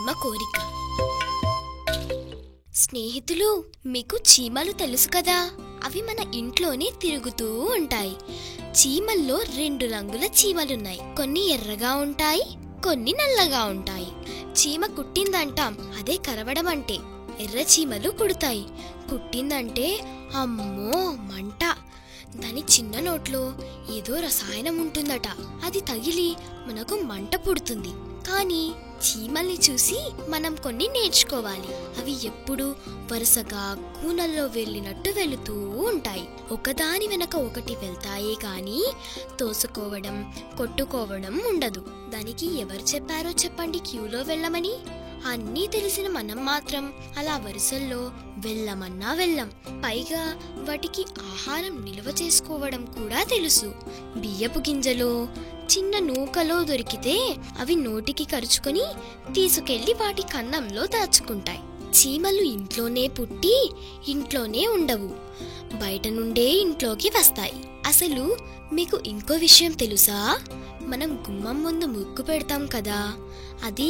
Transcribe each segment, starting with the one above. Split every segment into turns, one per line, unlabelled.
చీమ కోరిక. స్నేహితులు, మీకు చీమలు తెలుసు కదా? అవి మన ఇంట్లోనే తిరుగుతూ ఉంటాయి. చీమల్లో 2 రంగుల చీమలున్నాయి. కొన్ని ఎర్రగా ఉంటాయి, కొన్ని నల్లగా ఉంటాయి. చీమ కుట్టిందంటాం, అదే కరవడం అంటే. ఎర్ర చీమలు కుడతాయి. కుట్టిందంటే అమ్మో మంట. దాని చిన్న నోట్లో ఏదో రసాయనం ఉంటుందట. అది తగిలి మనకు మంట పుడుతుంది. కానీ చీమల్ని చూసి మనం కొన్ని నేర్చుకోవాలి. అవి ఎప్పుడు వరుసగా కూనల్లో వెళ్ళినట్టు వెళుతూ ఉంటాయి. ఒకదాని వెనక ఒకటి వెళ్తాయే కానీ తోసుకోవడం, కొట్టుకోవడం ఉండదు. దానికి ఎవరు చెప్పారో చెప్పండి క్యూలో వెళ్ళమని? అన్నీ తెలిసిన మనం మాత్రం అలా వరుసల్లో వెళ్ళమన్నా వెళ్ళం. పైగా వాటికి ఆహారం నిల్వ చేసుకోవడం కూడా తెలుసు. బియ్యపు గింజలో చిన్న నూకలో దొరికితే అవి నోటికి కరుచుకొని తీసుకెళ్లి వాటి కన్నంలో దాచుకుంటాయి. చీమలు ఇంట్లోనే పుట్టి ఇంట్లోనే ఉండవు, బయట నుండే ఇంట్లోకి వస్తాయి. అసలు మీకు ఇంకో విషయం తెలుసా? మనం గుమ్మం ముందు ముగ్గు పెడతాం కదా, అది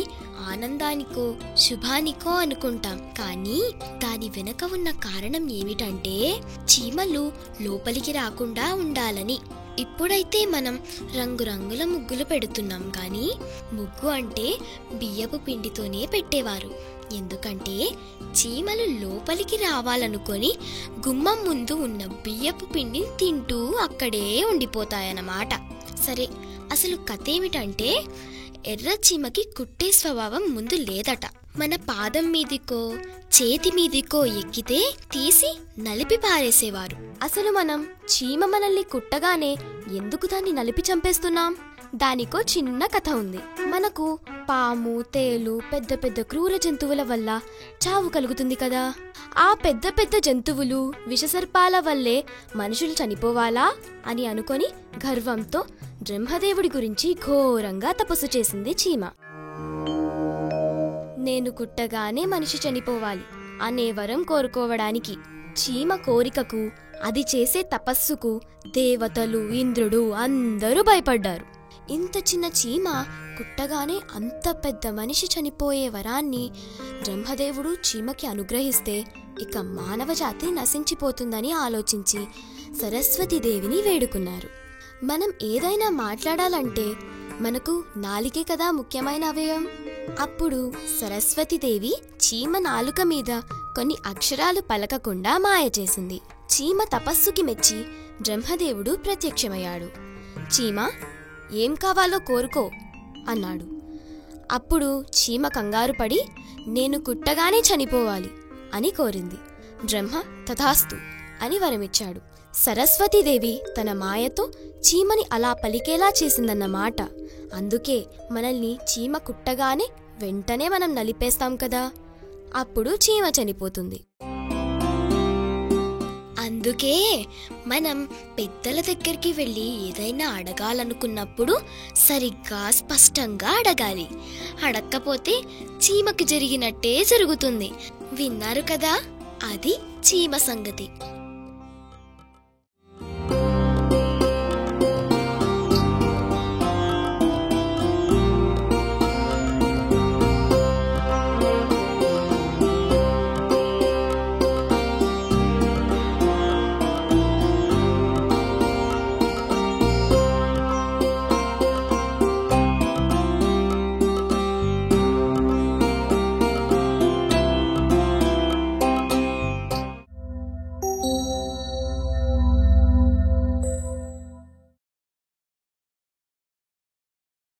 ఆనందానికో శుభానికో అనుకుంటాం. కానీ దాని వెనక ఉన్న కారణం ఏమిటంటే చీమలు లోపలికి రాకుండా ఉండాలని. ఇప్పుడైతే మనం రంగురంగుల ముగ్గులు పెడుతున్నాం, కానీ ముగ్గు అంటే బియ్యపు పిండితోనే పెట్టేవారు. ఎందుకంటే చీమలు లోపలికి రావాలనుకొని గుమ్మం ముందు ఉన్న బియ్యపు పిండిని తింటూ అక్కడే ఉండిపోతాయన్నమాట. సరే, అసలు కథ ఏమిటంటే ఎర్ర చీమకి కుట్టే స్వభావం ముందు లేదట. మన పాదం మీదికో చేతి మీదికో ఎక్కితే తీసి నలిపి పారేసేవారు. అసలు మనం చీమ మనల్ని కుట్టగానే ఎందుకు దాన్ని నలిపి చంపేస్తున్నాం? దానికో చిన్న కథ ఉంది. మనకు పాము, తేలు, పెద్ద పెద్ద క్రూర జంతువుల వల్ల చావు కలుగుతుంది కదా. ఆ పెద్ద పెద్ద జంతువులు, విషసర్పాల వల్లే మనుషులు చనిపోవాలా అని అనుకొని గర్వంతో బ్రహ్మదేవుడి గురించి ఘోరంగా తపస్సు చేసింది చీమ. నేను కుట్టగానే మనిషి చనిపోవాలి అనే వరం కోరుకోవడానికి. చీమ కోరికకు, అది చేసే తపస్సుకు దేవతలు, ఇంద్రుడు అందరూ భయపడ్డారు. ఇంత చిన్న చీమ కుట్టగానే అంత పెద్ద మనిషి చనిపోయే వరాన్ని బ్రహ్మదేవుడు చీమకి అనుగ్రహిస్తే ఇక మానవ జాతి నశించిపోతుందని ఆలోచించి సరస్వతీదేవిని వేడుకున్నారు. మనం ఏదైనా మాట్లాడాలంటే మనకు నాలికే కదా ముఖ్యమైన అవయవం. అప్పుడు సరస్వతీదేవి చీమ నాలుక మీద కొన్ని అక్షరాలు పలకకుండా మాయ చేసింది. చీమ తపస్సుకి మెచ్చి బ్రహ్మదేవుడు ప్రత్యక్షమయ్యాడు. చీమ, ఏం కావాలో కోరుకో అన్నాడు. అప్పుడు చీమ కంగారు పడి నేను కుట్టగానే చనిపోవాలి అని కోరింది. బ్రహ్మ తథాస్తు అని వరమిచ్చాడు. సరస్వతీదేవి తన మాయతో చీమని అలా పలికేలా చేసిందన్నమాట. అందుకే మనల్ని చీమ కుట్టగానే వెంటనే మనం నలిపేస్తాం కదా, అప్పుడు చీమ చనిపోతుంది. అందుకే మనం పెద్దల దగ్గరికి వెళ్ళి ఏదైనా అడగాలనుకున్నప్పుడు సరిగ్గా స్పష్టంగా అడగాలి. అడక్కపోతే చీమకి జరిగినట్టే జరుగుతుంది. విన్నారు కదా, అది చీమ సంగతి.